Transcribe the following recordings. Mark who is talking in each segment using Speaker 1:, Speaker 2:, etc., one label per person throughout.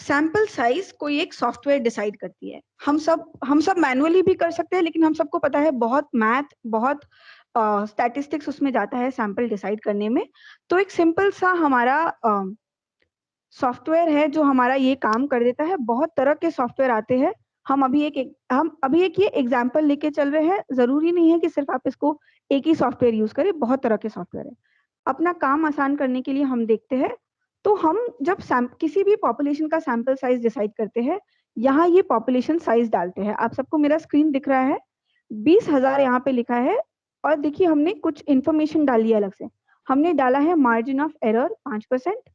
Speaker 1: Sample size कोई एक software decide करती है। हम सब मैनुअली भी कर सकते हैं, लेकिन हम सबको पता है बहुत मैथ, बहुत स्टैटिस्टिक्स उसमें जाता है सैंपल डिसाइड करने में। तो एक सिंपल सा हमारा सॉफ्टवेयर है जो हमारा ये काम कर देता है। बहुत तरह के सॉफ्टवेयर आते हैं। हम अभी एक ये एग्जाम्पल लेके चल रहे हैं। जरूरी नहीं है कि सिर्फ आप इसको एक ही सॉफ्टवेयर यूज करें, बहुत तरह के सॉफ्टवेयर है। अपना काम आसान करने के लिए हम देखते हैं। तो हम जब किसी भी पॉपुलेशन का सैंपल साइज डिसाइड करते हैं, यहाँ ये पॉपुलेशन साइज डालते हैं। आप सबको मेरा स्क्रीन दिख रहा है, 20,000 यहाँ पे लिखा है। और देखिए हमने कुछ इंफॉर्मेशन डाली है अलग से। हमने डाला है margin of error 5%,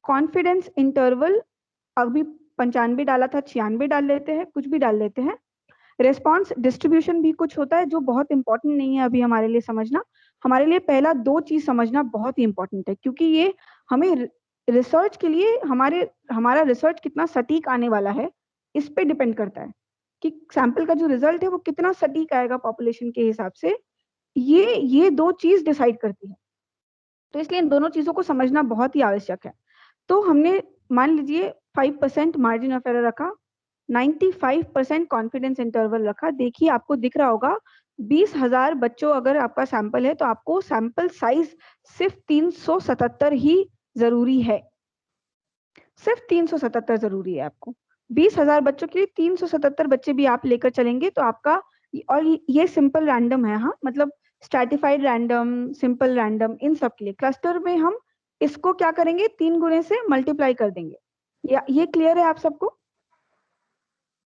Speaker 1: confidence interval अभी 95 डाला था, 96 डाल लेते हैं, कुछ भी डाल लेते हैं। रेस्पॉन्स डिस्ट्रीब्यूशन भी कुछ होता है जो बहुत इंपॉर्टेंट नहीं है अभी हमारे लिए समझना। हमारे लिए पहला दो चीज समझना बहुत ही इंपॉर्टेंट है, क्योंकि ये हमें रिसर्च के लिए हमारा रिसर्च कितना सटीक आने वाला है इस पे डिपेंड करता है कि सैंपल का जो रिजल्ट है वो कितना सटीक आएगा पॉपुलेशन के हिसाब से। ये दो चीज डिसाइड करती है। तो इसलिए इन दोनों चीजों को समझना बहुत ही आवश्यक है। तो हमने मान लीजिए 5% मार्जिन ऑफ एरर रखा, 95% कॉन्फिडेंस इंटरवल रखा। देखिए आपको दिख रहा होगा 20,000 बच्चों अगर आपका सैंपल है तो आपको सैंपल साइज सिर्फ 377 ही जरूरी है। सिर्फ 377 जरूरी है आपको। 20,000 बच्चों के लिए 377 बच्चे भी आप लेकर चलेंगे तो आपका, और ये सिंपल रैंडम है, हाँ मतलब स्ट्रैटिफाइड रैंडम, सिंपल रैंडम, इन सब के लिए क्लस्टर में हम इसको क्या करेंगे, 3 गुने से मल्टीप्लाई कर देंगे। ये क्लियर है आप सबको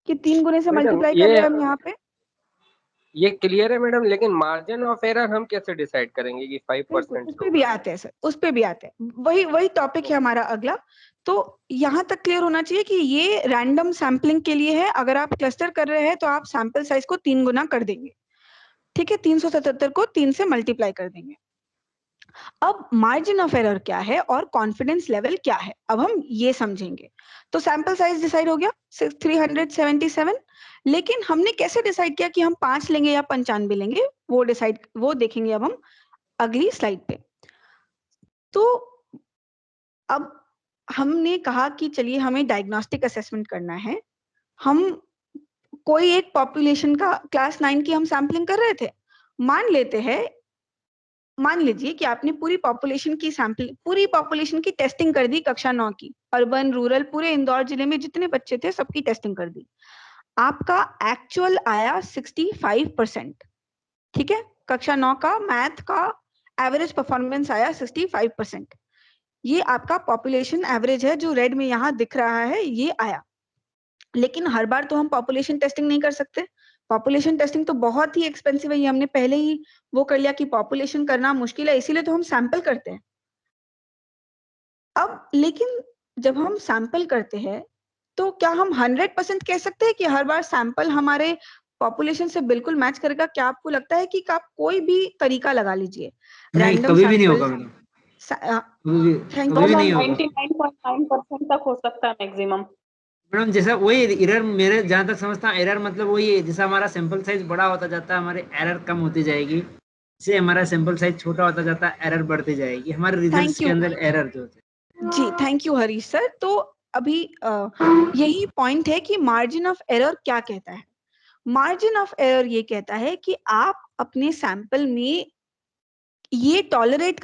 Speaker 1: कि 3 गुने से
Speaker 2: मैडम
Speaker 1: मल्टीप्लाई कर रहे हैं हम यहाँ पे?
Speaker 2: ये क्लियर है मैडम, लेकिन मार्जिन ऑफ एरर हम कैसे डिसाइड करेंगे कि
Speaker 1: बिल्कुल
Speaker 2: 5%
Speaker 1: उस पे
Speaker 2: होगा?
Speaker 1: भी आते हैं सर, उस पे भी आते हैं। वही टॉपिक है हमारा अगला। तो यहाँ तक क्लियर होना चाहिए कि ये रैंडम सैम्पलिंग के लिए है। अगर आप क्लस्टर कर रहे हैं तो आप सैंपल साइज को 3 गुना कर देंगे। ठीक है, 377 को 3 से मल्टीप्लाई कर देंगे। अब मार्जिन ऑफ एरर क्या है और कॉन्फिडेंस लेवल क्या है, अब हम ये समझेंगे। तो सैंपल साइज डिसाइड हो गया 377। लेकिन हमने कैसे डिसाइड किया कि हम 5 लेंगे या 95 लेंगे, वो देखेंगे अब हम अगली स्लाइड पे। तो अब हमने कहा कि चलिए हमें डायग्नोस्टिक असेसमेंट करना है। हम कोई एक पॉपुलेशन का क्लास 9 की हम सैंपलिंग कर रहे थे। मान लीजिए कि आपने पूरी पॉपुलेशन की टेस्टिंग कर दी कक्षा 9 की, अर्बन रूरल पूरे इंदौर जिले में जितने बच्चे थे सबकी टेस्टिंग कर दी। आपका एक्चुअल आया 65%। ठीक है, कक्षा 9 का मैथ का एवरेज परफॉर्मेंस आया 65%। ये आपका पॉपुलेशन एवरेज है जो रेड में यहाँ दिख रहा है, ये आया। लेकिन हर बार तो हम पॉपुलेशन टेस्टिंग नहीं कर सकते। पॉपुलेशन टेस्टिंग तो बहुत ही एक्सपेंसिव है, ये हमने पहले ही वो कर लिया कि पॉपुलेशन करना मुश्किल है, इसीलिए तो हम सैंपल करते हैं। अब लेकिन जब हम सैंपल करते हैं तो क्या हम 100% कह सकते हैं कि हर बार सैंपल हमारे पॉपुलेशन से बिल्कुल मैच करेगा? क्या आपको लगता है कि आप कोई भी तरीका लगा लीजिए,
Speaker 3: नहीं,
Speaker 1: रैंडम
Speaker 3: कभी भी नहीं
Speaker 1: सैंपल?
Speaker 3: होगा मैडम,
Speaker 1: थैंक
Speaker 3: कभी
Speaker 1: यू।
Speaker 3: भी नहीं होगा
Speaker 4: 99.9% तक हो सकता है मैक्सिमम।
Speaker 3: मैडम। जैसा वही एरर, मेरे जहाँ तक समझता हूँ एरर मतलब वही है, जैसा हमारा सैंपल साइज बड़ा होता जाता है हमारे एरर कम होती जाएगी, जैसे हमारा सैंपल साइज छोटा होता जाता है एरर बढ़ती जाएगी, हमारे रिजल्ट्स
Speaker 1: थैंक
Speaker 3: के
Speaker 1: यू
Speaker 3: अंदर एरर जो होते हैं।
Speaker 1: जी, थैंक यू हरीश सर। तो अभी यही पॉइंट है कि मार्जिन ऑफ एरर क्या कहता है। मार्जिन ऑफ एरर ये कहता है कि आप अपने सैंपल में ये टॉलरेट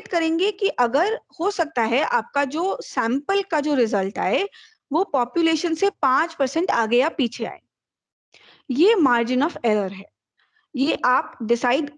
Speaker 1: करेंगे कि अगर हो सकता है आपका जो सैंपल का जो रिजल्ट आए वो पॉपुलेशन से 5% आगे या पीछे आए। ये मार्जिन ऑफ एरर है। ये आप डिसाइड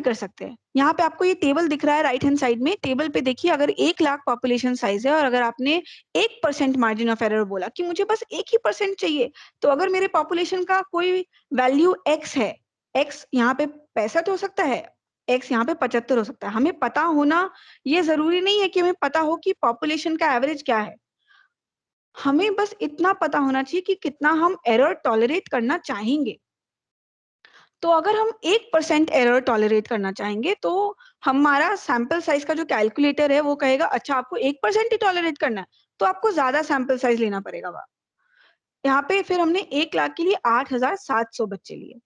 Speaker 1: कर सकते हैं। यहाँ पे आपको ये टेबल दिख रहा है राइट हैंड साइड में। टेबल पे देखिए, अगर 1,00,000 पॉपुलेशन साइज है और अगर आपने 1% मार्जिन ऑफ एरर बोला कि मुझे बस 1% चाहिए, तो अगर मेरे पॉपुलेशन का कोई वैल्यू x है, x यहाँ पे 65 हो सकता है, x यहाँ पे 75 हो सकता है। हमें पता होना ये जरूरी नहीं है कि हमें पता हो कि पॉपुलेशन का एवरेज क्या है। हमें बस इतना पता होना चाहिए कि कितना हम एरर टॉलरेट करना चाहेंगे। तो अगर हम 1% एरर टॉलरेट करना चाहेंगे तो हमारा सैंपल साइज का जो कैलकुलेटर है वो कहेगा अच्छा आपको 1% ही टॉलरेट करना है, तो आपको ज्यादा सैंपल साइज लेना पड़ेगा। वहाँ यहाँ पे फिर हमने 1,00,000 के लिए 8,700 बच्चे लिए।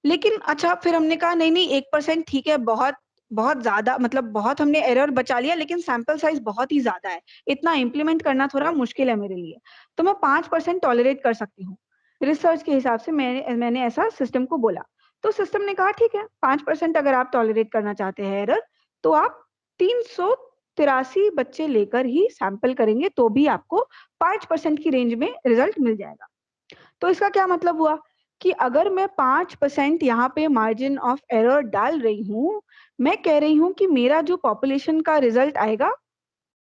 Speaker 1: लेकिन अच्छा फिर हमने कहा नहीं 1% ठीक है, बहुत बहुत ज्यादा, मतलब बहुत हमने एरर बचा लिया, लेकिन सैंपल साइज बहुत ही ज्यादा है, इतना इम्प्लीमेंट करना थोड़ा मुश्किल है मेरे लिए, तो मैं 5% टॉलरेट कर सकती हूँ। रिसर्च के हिसाब से मैंने ऐसा सिस्टम को बोला, तो सिस्टम ने कहा ठीक है 5% अगर आप टॉलरेट करना चाहते हैं एरर, तो आप 383 बच्चे लेकर ही सैंपल करेंगे तो भी आपको 5% की रेंज में रिजल्ट मिल जाएगा। तो इसका क्या मतलब हुआ कि अगर मैं 5% यहाँ पे मार्जिन ऑफ एरर डाल रही हूँ, मैं कह रही हूँ कि मेरा जो पॉपुलेशन का रिजल्ट आएगा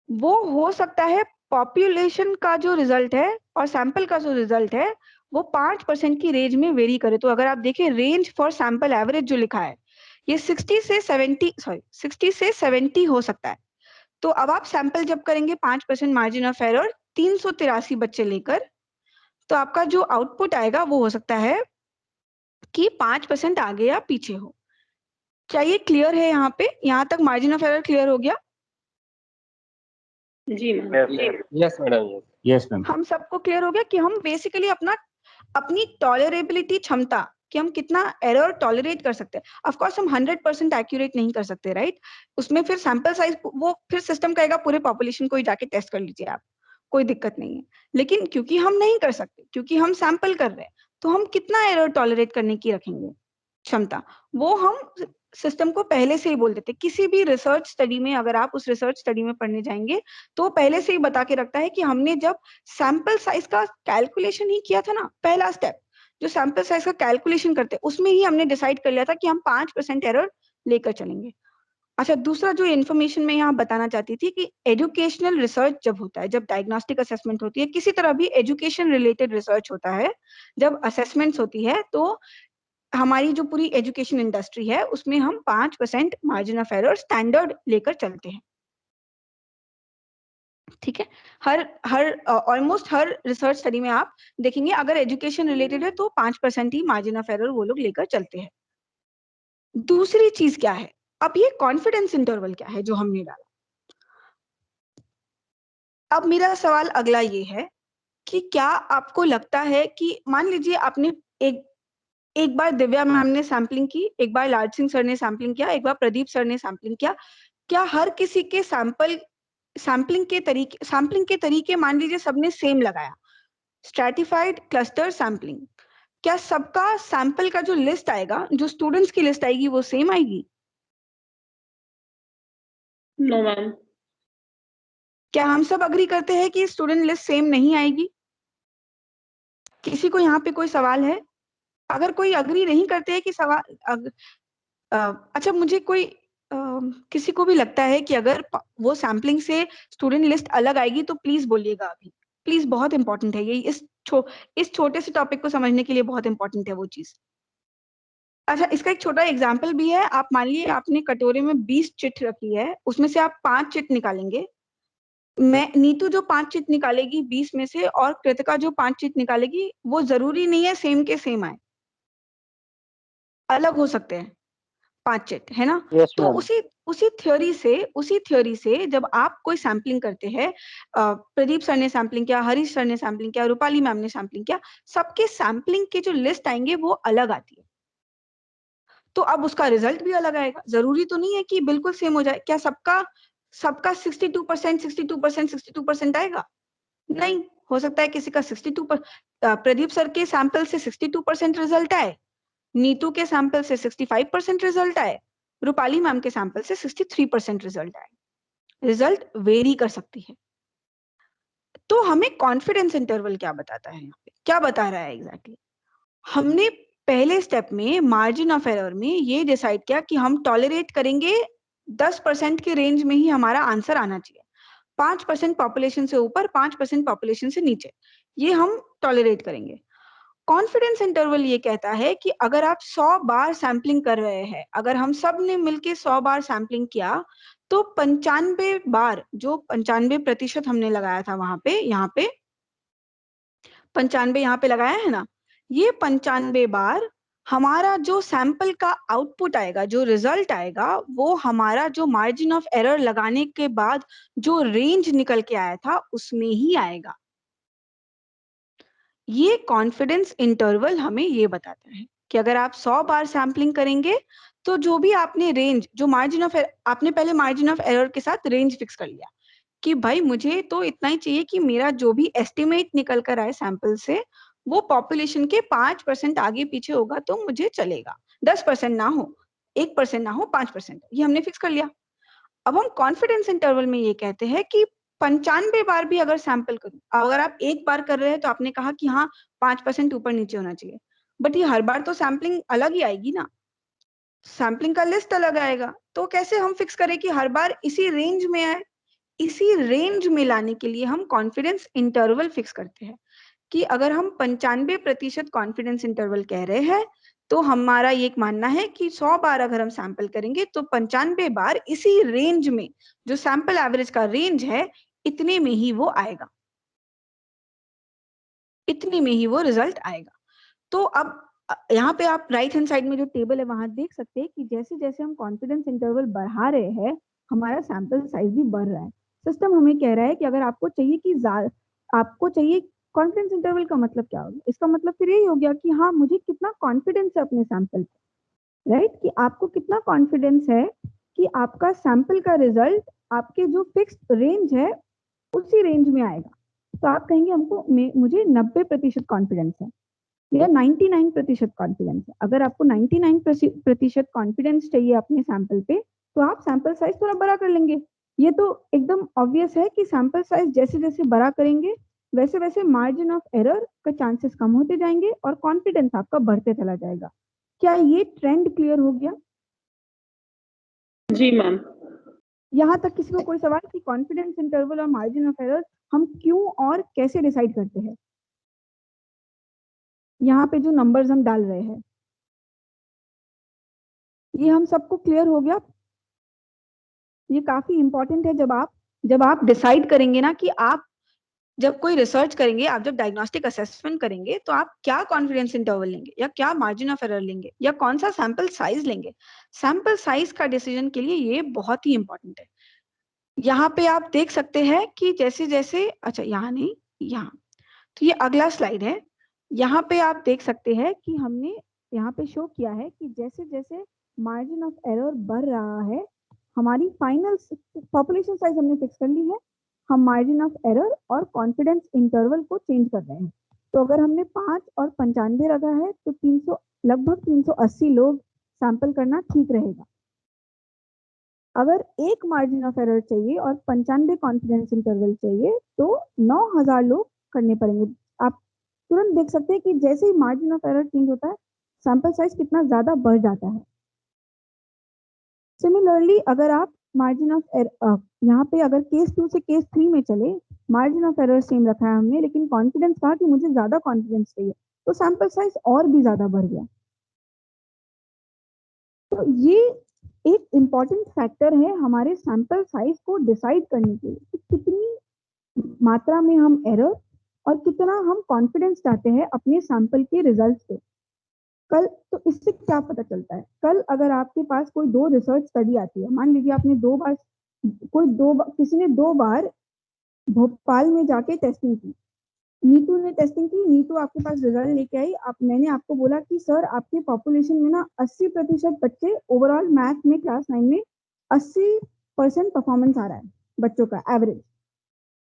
Speaker 1: वो हो सकता है पॉपुलेशन का जो रिजल्ट है और सैंपल का जो रिजल्ट है वो 5% की रेंज में वेरी करे। तो अगर आप देखें रेंज फॉर सैंपल एवरेज जो लिखा है ये 60 से 70 हो सकता है। तो अब आप सैंपल जब करेंगे 5% मार्जिन ऑफ एरर 383 बच्चे लेकर, तो आपका जो आउटपुट आएगा वो हो सकता है कि 5% आगे या पीछे हो। क्या ये क्लियर है? यहाँ पे यहाँ तक मार्जिन ऑफ एरर क्लियर हो गया?
Speaker 4: जी ma'am.
Speaker 2: Yes madam.
Speaker 3: Yes ma'am.
Speaker 1: हम सबको क्लियर हो गया कि हम बेसिकली अपनी टॉलरेबिलिटी क्षमता कि हम कितना एरर टॉलरेट कर सकते हैं। ऑफ कोर्स हम 100% एक्यूरेट नहीं कर सकते, राइट? उसमें फिर सैंपल साइज वो फिर सिस्टम कहेगा पूरे पॉपुलेशन को ही जाके टेस्ट कर लीजिए आप, कोई दिक्कत नहीं है। लेकिन क्योंकि हम नहीं कर सकते, क्योंकि हम सैंपल कर रहे हैं, तो हम कितना एरर टॉलरेट करने की रखेंगे क्षमता, वो हम सिस्टम को पहले से ही बोल देते। किसी भी रिसर्च स्टडी में अगर आप उस रिसर्च स्टडी में पढ़ने जाएंगे तो पहले से ही बता के रखता है कि हमने जब सैंपल साइज का कैलकुलेशन ही किया था ना, पहला स्टेप जो सैंपल साइज का कैलकुलेशन करते उसमें ही हमने डिसाइड कर लिया था कि हम 5% एरर लेकर चलेंगे। अच्छा, दूसरा जो इन्फॉर्मेशन मैं यहाँ बताना चाहती थी कि एजुकेशनल रिसर्च जब होता है, जब डायग्नोस्टिक असेसमेंट होती है, किसी तरह भी एजुकेशन रिलेटेड रिसर्च होता है, जब असेसमेंट्स होती है, तो हमारी जो पूरी एजुकेशन इंडस्ट्री है उसमें हम 5% मार्जिन ऑफ एरर स्टैंडर्ड लेकर चलते हैं। ठीक है, हर ऑलमोस्ट हर रिसर्च स्टडी में आप देखेंगे अगर एजुकेशन रिलेटेड है तो 5% ही मार्जिन ऑफ एरर वो लोग लेकर चलते हैं। दूसरी चीज क्या है, अब ये कॉन्फिडेंस इंटरवल क्या है जो हमने डाला। अब मेरा सवाल अगला ये है कि क्या आपको लगता है कि मान लीजिए आपने एक बार दिव्या मैम ने सैम्पलिंग की, एक बार लाल सिंह सर ने सैम्पलिंग किया, एक बार प्रदीप सर ने सैम्पलिंग किया, क्या हर किसी के सैम्पलिंग के तरीके मान लीजिए सबने सेम लगाया, स्ट्रैटिफाइड क्लस्टर सैम्पलिंग, क्या सबका सैंपल का जो लिस्ट आएगा, जो स्टूडेंट्स की लिस्ट आएगी वो सेम आएगी?
Speaker 4: No ma'am.
Speaker 1: क्या हम सब अग्री करते हैं कि स्टूडेंट लिस्ट सेम नहीं आएगी? किसी को यहाँ पे कोई सवाल है? अगर कोई अग्री नहीं करते हैं कि अच्छा, मुझे कोई किसी को भी लगता है कि अगर वो सैम्पलिंग से स्टूडेंट लिस्ट अलग आएगी तो प्लीज बोलिएगा अभी, प्लीज, बहुत इंपॉर्टेंट है ये, इस छोटे से टॉपिक को समझने के लिए बहुत इंपॉर्टेंट है वो चीज। अच्छा, इसका एक छोटा एग्जाम्पल भी है। आप मान लीजिए आपने कटोरे में 20 चिट रखी है, उसमें से आप 5 चिट निकालेंगे, नीतू जो 5 चिट निकालेगी 20 में से और कृतिका जो 5 चिट निकालेगी, वो जरूरी नहीं है सेम के सेम आए, अलग हो सकते हैं 5 चिट, है ना?
Speaker 2: यस
Speaker 1: तो
Speaker 2: मैम।
Speaker 1: उसी थ्योरी से जब आप कोई सैम्पलिंग करते हैं, प्रदीप सर ने सैम्पलिंग किया, हरीश सर ने सैम्पलिंग किया, रूपाली मैम ने सैम्पलिंग किया, सबके सैम्पलिंग के जो लिस्ट आएंगे वो अलग आती है, तो अब उसका रिजल्ट भी अलग आएगा। जरूरी तो नहीं है कि बिल्कुल सेम हो जाए। क्या सबका 62% आएगा? नहीं, हो सकता है किसी का 62%, प्रदीप सर के सैंपल से 62% रिजल्ट आए, नीतू के सैंपल से 65% रिजल्ट आए, रूपाली मैम के सैंपल से 63% रिजल्ट आए। रिजल्ट वेरी कर सकती है। तो हमें कॉन्फिडेंस इंटरवल क्या बताता है, यहाँ पे क्या बता रहा है एग्जैक्टली? हमने पहले स्टेप में मार्जिन ऑफ एरर में ये डिसाइड किया कि हम टॉलरेट करेंगे 10% के रेंज में ही हमारा आंसर आना चाहिए, 5% पॉपुलेशन से ऊपर, 5% पॉपुलेशन से नीचे, ये हम टॉलरेट करेंगे। कॉन्फिडेंस इंटरवल ये कहता है कि अगर आप 100 बार सैम्पलिंग कर रहे हैं, अगर हम सब ने मिलके 100 बार सैम्पलिंग किया, तो 95 बार, जो 95% हमने लगाया था वहां पे, यहाँ पे 95 यहाँ पे लगाया है ना, ये 95 बार हमारा जो सैंपल का आउटपुट आएगा, जो रिजल्ट आएगा, वो हमारा जो मार्जिन ऑफ एरर लगाने के बाद जो रेंज निकल के आया था उसमें ही आएगा। ये कॉन्फिडेंस इंटरवल हमें ये बताता है। कि अगर आप 100 बार सैम्पलिंग करेंगे तो जो भी आपने रेंज, जो मार्जिन ऑफ, आपने पहले मार्जिन ऑफ एरर के साथ रेंज फिक्स कर लिया कि भाई मुझे तो इतना ही चाहिए कि मेरा जो भी एस्टिमेट निकल कर आए सैंपल से वो पॉपुलेशन के 5% आगे पीछे होगा तो मुझे चलेगा, 10% ना हो, 1% ना हो, 5%, ये हमने फिक्स कर लिया। अब हम कॉन्फिडेंस इंटरवल में ये कहते हैं कि 95 बार भी अगर सैंपल करूं, अगर आप एक बार कर रहे हैं तो आपने कहा कि हाँ 5% ऊपर नीचे होना चाहिए, बट ये हर बार तो सैम्पलिंग अलग ही आएगी ना, सैम्पलिंग का लिस्ट अलग आएगा, तो कैसे हम फिक्स करें कि हर बार इसी रेंज में आए? इसी रेंज में लाने के लिए हम कॉन्फिडेंस इंटरवल फिक्स करते हैं कि अगर हम 95% कॉन्फिडेंस इंटरवल कह रहे हैं तो हमारा ये मानना है कि 100 बार अगर हम सैंपल करेंगे तो 95 बार इसी रेंज में, जो सैंपल एवरेज का रेंज है, इतने में ही वो आएगा, इतने में ही वो रिजल्ट आएगा। तो अब यहाँ पे आप राइट हैंड साइड में जो टेबल है वहां देख सकते हैं कि जैसे जैसे हम कॉन्फिडेंस इंटरवल बढ़ा रहे हैं हमारा सैंपल साइज भी बढ़ रहा है। सिस्टम हमें कह रहा है कि अगर आपको चाहिए कि आपको चाहिए कॉन्फिडेंस इंटरवल का मतलब क्या होगा? इसका मतलब फिर यही हो गया कि हाँ मुझे कितना कॉन्फिडेंस है अपने सैंपल पे, राइट? कि आपको कितना कॉन्फिडेंस है कि आपका सैंपल का रिजल्ट आपके जो फिक्स्ड रेंज है उसी रेंज में आएगा। तो आप कहेंगे हमको मुझे 90% कॉन्फिडेंस है या 99% कॉन्फिडेंस है। अगर आपको 99% कॉन्फिडेंस चाहिए अपने सैंपल पे तो आप सैंपल साइज थोड़ा बड़ा कर लेंगे। ये तो एकदम ऑब्वियस है कि सैंपल साइज जैसे जैसे बड़ा करेंगे वैसे वैसे मार्जिन ऑफ एरर का चांसेस कम होते जाएंगे और कॉन्फिडेंस आपका बढ़ते चला जाएगा। क्या ये ट्रेंड क्लियर हो गया?
Speaker 4: जी मैम।
Speaker 1: यहाँ तक किसी को कोई सवाल कि कॉन्फिडेंस इंटरवल और मार्जिन ऑफ एरर हम क्यों और कैसे डिसाइड करते हैं? यहाँ पे जो नंबर्स हम डाल रहे हैं ये हम सबको क्लियर हो गया? ये काफी इंपॉर्टेंट है। जब आप डिसाइड करेंगे ना कि आप जब कोई रिसर्च करेंगे, आप जब डायग्नोस्टिक असेसमेंट करेंगे तो आप क्या कॉन्फिडेंस इंटरवल लेंगे या क्या मार्जिन ऑफ एरर लेंगे या कौन सा सैंपल साइज लेंगे, सैंपल साइज का डिसीजन के लिए ये बहुत ही इंपॉर्टेंट है। यहाँ पे आप देख सकते हैं कि जैसे जैसे, अच्छा यहाँ नहीं, यहाँ, तो ये अगला स्लाइड है। यहाँ पे आप देख सकते हैं कि हमने यहाँ पे शो किया है कि जैसे जैसे मार्जिन ऑफ एरर बढ़ रहा है हमारी फाइनल पॉपुलेशन साइज हमने फिक्स कर ली है, हम मार्जिन ऑफ एरर और कॉन्फिडेंस इंटरवल को चेंज कर रहे हैं। तो अगर हमने 5 और 95 रखा है तो 300 लगभग 380 लोग सैंपल करना ठीक रहेगा। अगर एक मार्जिन ऑफ एरर चाहिए और 95 कॉन्फिडेंस इंटरवल चाहिए तो 9000 लोग करने पड़ेंगे। आप तुरंत देख सकते हैं कि जैसे ही मार्जिन ऑफ एरर चेंज होता है सैंपल साइज कितना ज्यादा बढ़ जाता है। सिमिलरली अगर आप मार्जिन ऑफ एरर यहाँ पे अगर केस 2 से केस 3 में चले, मार्जिन ऑफ एरर सेम रखा है हमने लेकिन कॉन्फिडेंस कहा कि मुझे ज्यादा कॉन्फिडेंस चाहिए तो सैंपल साइज और भी ज्यादा बढ़ गया। तो ये एक इम्पॉर्टेंट फैक्टर है हमारे सैंपल साइज को डिसाइड करने के लिए कि कितनी मात्रा में हम एरर और कितना हम कॉन्फिडेंस चाहते हैं अपने सैंपल के रिजल्ट पे। कल तो इससे क्या पता चलता है, कल अगर आपके पास कोई 2 रिसर्च स्टडी आती है, मान लीजिए आपने किसी ने 2 बार भोपाल में जाके टेस्टिंग की, नीतू ने टेस्टिंग की, नीतू आपके पास रिजल्ट लेके आई, मैंने आपको बोला कि सर आपके पॉपुलेशन में ना 80% बच्चे ओवरऑल मैथ में क्लास 9 में 80% परफॉर्मेंस आ रहा है बच्चों का एवरेज,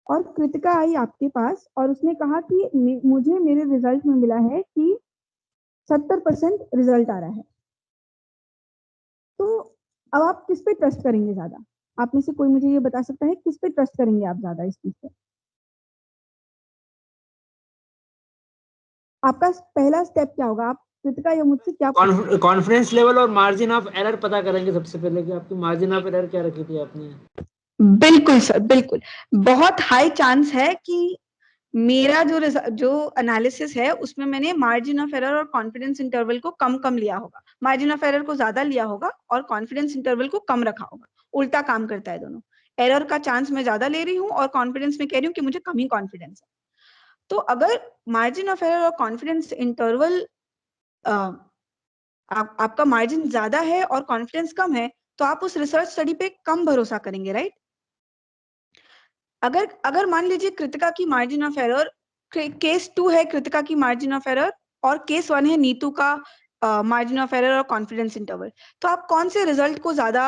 Speaker 1: और कृतिका आई आपके पास और उसने कहा कि मुझे मेरे रिजल्ट में मिला है कि 70% रिजल्ट आ रहा है। तो अब आप किस पे ट्रस्ट करेंगे ज्यादा? आप में से कोई मुझे ये बता सकता है किस पे ट्रस्ट करेंगे आप ज्यादा इस चीज पे? आपका पहला स्टेप क्या होगा? आप कृतिका या मुझसे क्या
Speaker 3: कॉन्फिडेंस लेवल और मार्जिन ऑफ एरर पता करेंगे सबसे पहले कि आपकी मार्जिन ऑफ एरर क्या रखी थी आपने।
Speaker 1: बिल्कुल सर, बिल्कुल। बहुत हाई चांस है कि मेरा जो एनालिसिस है उसमें मैंने मार्जिन ऑफ एरर और कॉन्फिडेंस इंटरवल को कम लिया होगा, मार्जिन ऑफ एरर को ज्यादा लिया होगा और कॉन्फिडेंस इंटरवल को कम रखा होगा। उल्टा काम करता है दोनों, एरर का चांस मैं ज्यादा ले रही हूँ और कॉन्फिडेंस में कह रही हूँ कि मुझे कम ही कॉन्फिडेंस है। तो अगर मार्जिन ऑफ एरर और कॉन्फिडेंस इंटरवल आपका मार्जिन ज्यादा है और कॉन्फिडेंस कम है तो आप उस रिसर्च स्टडी पे कम भरोसा करेंगे, राइट? अगर मान लीजिए कृतिका की मार्जिन ऑफ एरर, केस 2 है कृतिका की मार्जिन ऑफ एरर और केस 1 है नीतू का मार्जिन ऑफ एरर और कॉन्फिडेंस इंटरवल, तो आप कौन से रिजल्ट को ज्यादा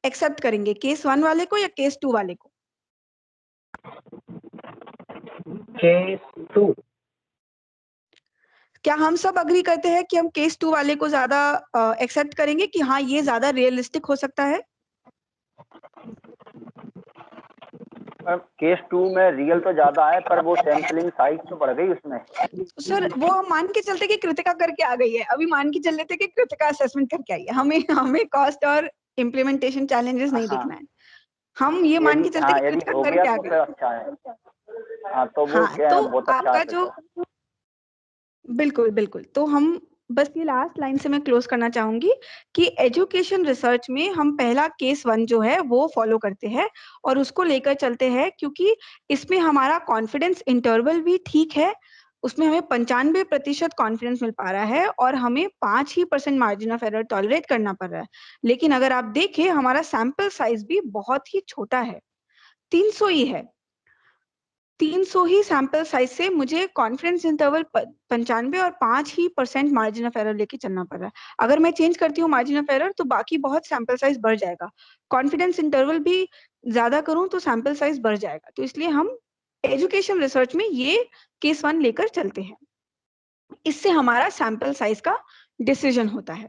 Speaker 1: एक्सेप्ट करेंगे, केस 1 वाले को या केस 2 वाले को?
Speaker 5: केस 2।
Speaker 1: क्या हम सब अग्री करते हैं कि हम केस 2 वाले को ज्यादा एक्सेप्ट करेंगे कि हाँ ये ज्यादा रियलिस्टिक हो सकता है?
Speaker 5: केस 2 में रियल तो ज्यादा है, पर वो सैम्पलिंग साइज तो बढ़ गई उसमें।
Speaker 1: सर वो हम मान के चलते कि कृतिका करके आ गई है, अभी मान के चल लेते कि कृतिका असेसमेंट करके आई है, हमें कॉस्ट और इम्प्लीमेंटेशन चैलेंजेस नहीं देखना है, हम ये मान के चलते कि
Speaker 5: यदि
Speaker 1: कृतिका
Speaker 5: हो
Speaker 1: करके
Speaker 5: गया
Speaker 1: आ
Speaker 5: तो
Speaker 1: गई।
Speaker 5: फिर अच्छा है। हाँ तो वो
Speaker 1: हाँ,
Speaker 5: क्या
Speaker 1: तो
Speaker 5: बहुत अच्छा
Speaker 1: आपका
Speaker 5: है
Speaker 1: जो बिल्कुल, बिल्कुल। तो हम बस ये लास्ट लाइन से मैं क्लोज करना चाहूंगी कि एजुकेशन रिसर्च में हम पहला केस 1 जो है वो फॉलो करते हैं और उसको लेकर चलते हैं, क्योंकि इसमें हमारा कॉन्फिडेंस इंटरवल भी ठीक है, उसमें हमें 95% कॉन्फिडेंस मिल पा रहा है और हमें 5% मार्जिन ऑफ एरर टॉलरेट करना पड़ रहा है। लेकिन अगर आप देखें हमारा सैंपल साइज भी बहुत ही छोटा है, 300 ही है। 300 ही सैंपल साइज से मुझे कॉन्फिडेंस इंटरवल 95 और 5% मार्जिन ऑफ एरर लेके चलना पड़ रहा है। अगर मैं चेंज करती हूँ मार्जिन ऑफ एरर तो बाकी बहुत सैंपल साइज बढ़ जाएगा, कॉन्फिडेंस इंटरवल भी ज्यादा करूं तो सैंपल साइज बढ़ जाएगा। तो इसलिए हम एजुकेशन रिसर्च में ये केस 1 लेकर चलते हैं, इससे हमारा सैंपल साइज का डिसीजन होता है।